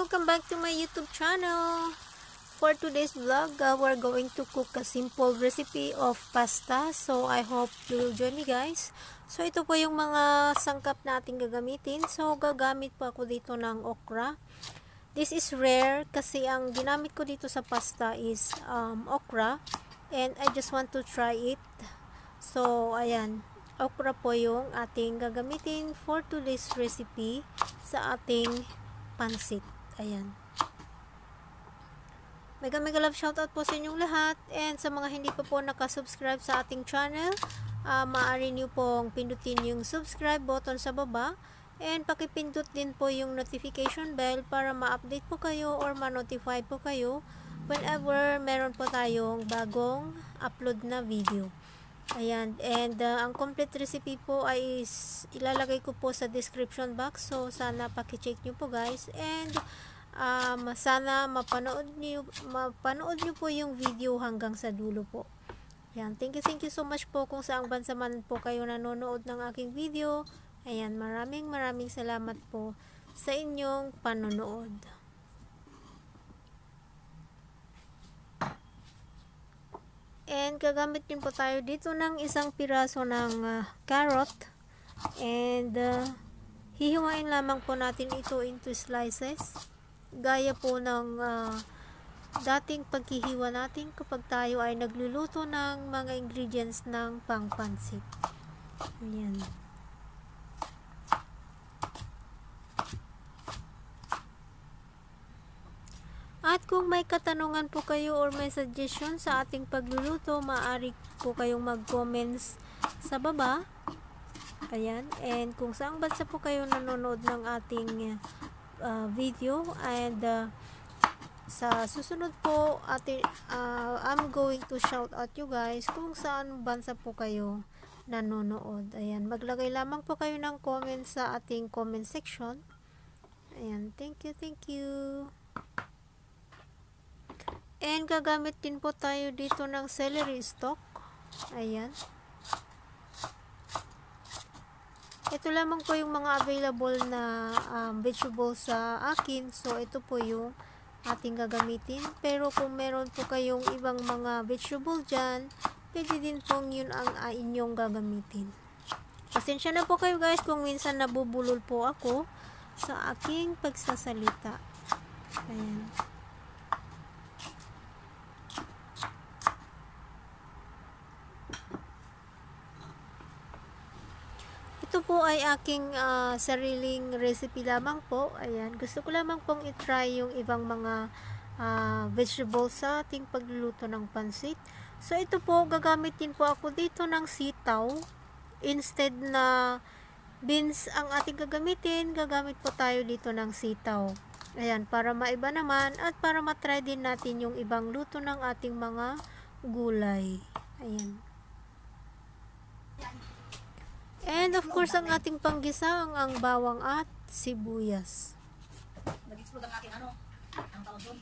welcome back to my YouTube channel. For today's vlog, we're going to cook a simple recipe of pasta. So, I hope you will join me, guys. So, ito po yung mga sangkap natin gagamitin. So, gagamit po ako dito ng okra. This is rare kasi ang ginamit ko dito sa pasta is okra. And I just want to try it. So, ayan. Okra po yung ating gagamitin for today's recipe sa ating pansit. Ayan. Mega love shoutout po sa inyong lahat. And sa mga hindi pa po nakasubscribe sa ating channel, maaari nyo pong pindutin yung subscribe button sa baba. And pakipindut din po yung notification bell para ma-update po kayo or ma-notify po kayo whenever meron po tayong bagong upload na video. Ayan, and ang complete recipe po ay ilalagay ko po sa description box. So, sana pakicheck nyo po, guys. And, sana mapanood nyo po yung video hanggang sa dulo po. Ayan, thank you so much po kung saang bansa man po kayo nanonood ng aking video. Ayan, maraming salamat po sa inyong panonood. And gagamit din po tayo dito ng isang piraso ng carrot. And hihiwain lamang po natin ito into slices. Gaya po ng dating paghihiwa natin kapag tayo ay nagluluto ng mga ingredients ng pangpansit. Ayan. At kung may katanungan po kayo or may suggestion sa ating pagluluto, maaari po kayong mag-comments sa baba. Ayan. And kung saang bansa po kayo nanonood ng ating video. And sa susunod po, I'm going to shout out you guys kung saan bansa po kayo nanonood. Ayan. Maglagay lamang po kayo ng comments sa ating comment section. Ayan. Thank you. And gagamit din po tayo dito ng celery stalk. Ayan. Ito lamang po yung mga available na vegetables sa akin. So, ito po yung ating gagamitin. Pero kung meron po kayong ibang mga vegetable dyan, pwede din pong yun ang inyong gagamitin. Pasensya na po kayo, guys, kung minsan nabubulol po ako sa aking pagsasalita. Ayan. Ito po ay aking sariling recipe lamang po. Ayan. Gusto ko lamang pong i-try yung ibang mga vegetables sa ating pagluluto ng pansit. So, ito po, gagamitin po ako dito ng sitaw. Instead na beans ang ating gagamitin, gagamit po tayo dito ng sitaw. Ayan, para maiba naman at para matry din natin yung ibang luto ng ating mga gulay. Ayan. And of course, ang ating panggisa ang bawang at sibuyas. Nag-explode ang aking ang tawag doon.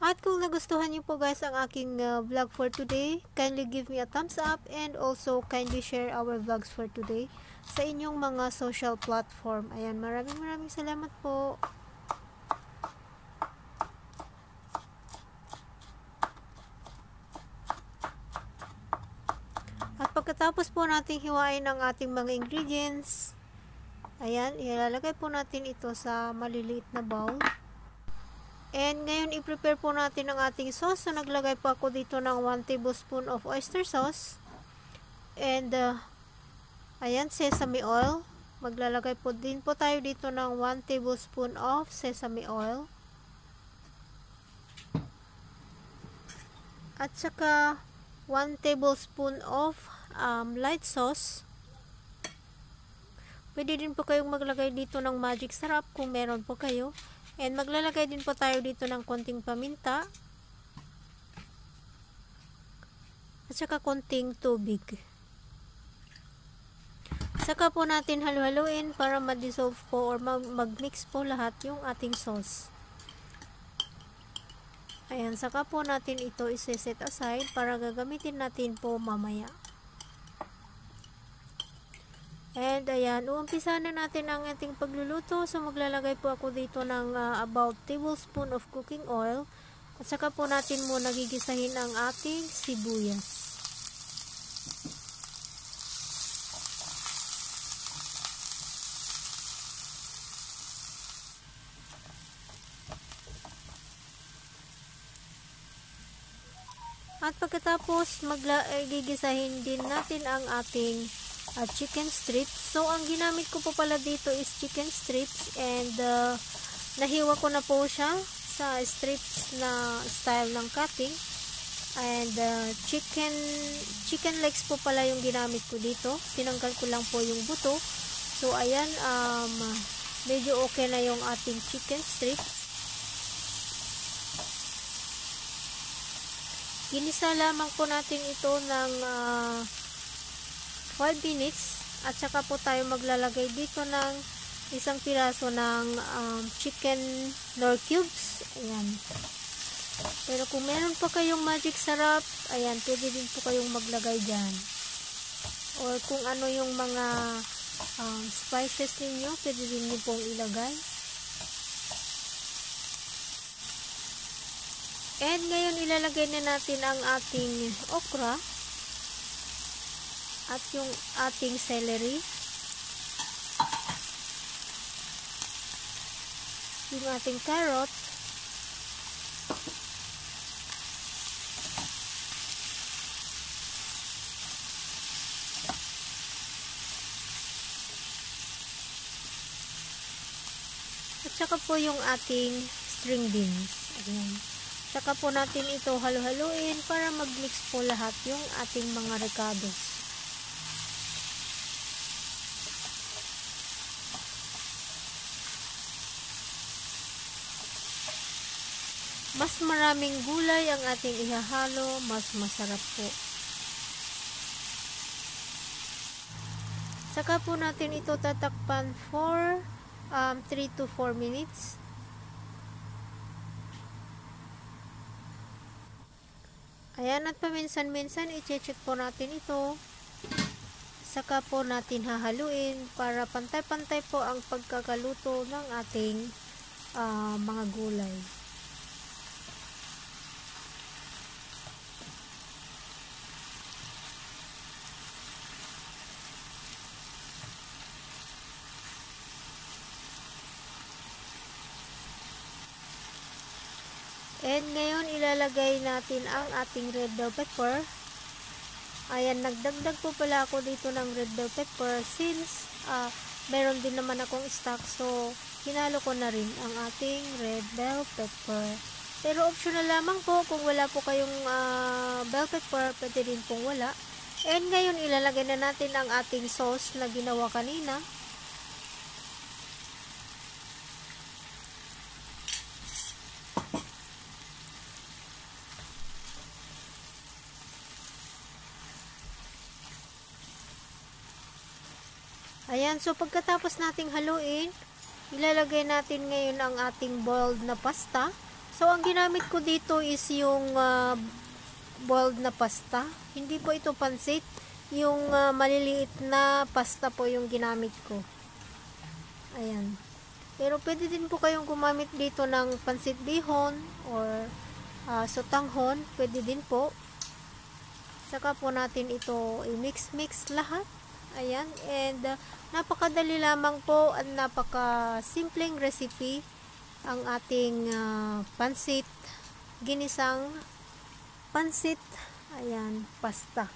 At kung nagustuhan niyo po, guys, ang aking vlog for today, kindly give me a thumbs up and also kindly share our vlogs for today sa inyong mga social platform. Ayan, maraming salamat po. At pagkatapos po nating hiwain ang ating mga ingredients, ayan, ilalagay po natin ito sa maliliit na bowl. And ngayon, i-prepare po natin ang ating sauce. So, naglagay po ako dito ng 1 tablespoon of oyster sauce. And, ayan, sesame oil. Maglalagay po din po tayo dito ng 1 tablespoon of sesame oil. At saka, 1 tablespoon of light sauce. Pwede din po kayong maglagay dito ng magic sarap kung meron po kayo. And maglalagay din po tayo dito ng konting paminta. At saka konting tubig. Saka po natin halu-haluin para ma-dissolve po or mag-mix po lahat yung ating sauce. Ayan, saka po natin ito isi-set aside para gagamitin natin po mamaya. And ayan, uumpisa na natin ang ating pagluluto. So maglalagay po ako dito ng about tablespoon of cooking oil. At saka po natin muna gigisahin ang ating sibuyas. At pagkatapos gigisahin din natin ang ating chicken strips. So ang ginamit ko po pala dito is chicken strips, and nahiwa ko na po siya sa strips na style ng cutting. And chicken legs po pala yung ginamit ko dito. Tinanggal ko lang po yung buto. So ayan, medyo okay na yung ating chicken strips. Ginisa lamang po natin ito ng 5 minutes, at saka po tayo maglalagay dito ng isang piraso ng chicken nor cubes. Ayan. Pero kung meron pa kayong magic sarap, ayan, pwede din po kayong maglagay dyan. Or kung ano yung mga spices ninyo, pwede din nyo pong ilagay. And ngayon ilalagay na natin ang ating okra at yung ating celery, yung ating carrot, at saka po yung ating string beans. Ayan. Saka po natin ito halu-haluin para mag-mix po lahat yung ating mga ricados. Mas maraming gulay ang ating ihahalo, mas masarap po. Saka po natin ito tatakpan for 3 to 4 minutes. Ayan, at paminsan-minsan i-check po natin ito. Saka po natin hahaluin para pantay-pantay po ang pagkakaluto ng ating mga gulay. And ngayon ilalagay natin ang ating red bell pepper. Ayan, nagdagdag po pala ako dito ng red bell pepper since meron din naman akong stock. So, hinalo ko na rin ang ating red bell pepper. Pero optional lamang po, kung wala po kayong bell pepper, pwede din pong wala. And ngayon ilalagay na natin ang ating sauce na ginawa kanina. Ayan, so pagkatapos nating haluin, ilalagay natin ngayon ang ating boiled na pasta. So, ang ginamit ko dito is yung boiled na pasta. Hindi po ito pansit. Yung maliliit na pasta po yung ginamit ko. Ayan. Pero pwede din po kayong gumamit dito ng pansit bihon or sotanghon. Pwede din po. Saka po natin ito i-mix-mix lahat. Ayan, and napakadali lamang po at napaka-simpleng recipe ang ating pansit, ginisang pansit, ayan, pasta.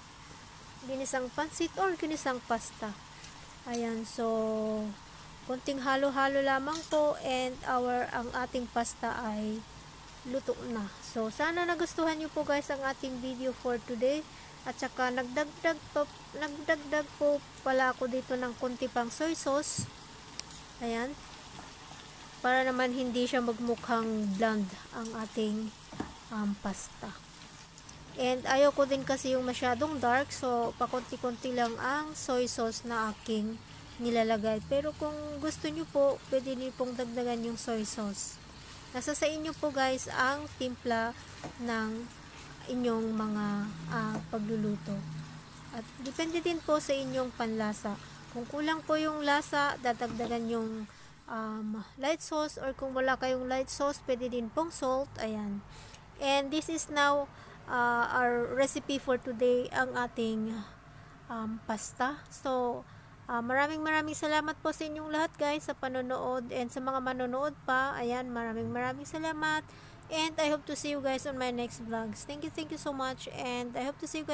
Ginisang pansit or ginisang pasta. Ayan, so konting halo-halo lamang po and ang ating pasta ay luto na. So sana nagustuhan niyo po guys ang ating video for today. At saka nagdagdag po pala ako dito ng konti pang soy sauce. Ayan. Para naman hindi siya magmukhang bland ang ating pasta. And ayaw ko din kasi yung masyadong dark. So, pakunti-kunti lang ang soy sauce na aking nilalagay. Pero kung gusto nyo po, pwede nyo pong dagdagan yung soy sauce. Nasa sa inyo po guys ang timpla ng inyong mga pagluluto. At depende din po sa inyong panlasa. Kung kulang po yung lasa, dadagdagan yung light sauce, or kung wala kayong light sauce, pwede din pong salt. Ayan. And this is now our recipe for today, ang ating pasta. So, maraming salamat po sa inyong lahat guys sa panonood, and sa mga manonood pa, ayan, maraming salamat, and I hope to see you guys on my next vlogs. Thank you so much, and I hope to see you guys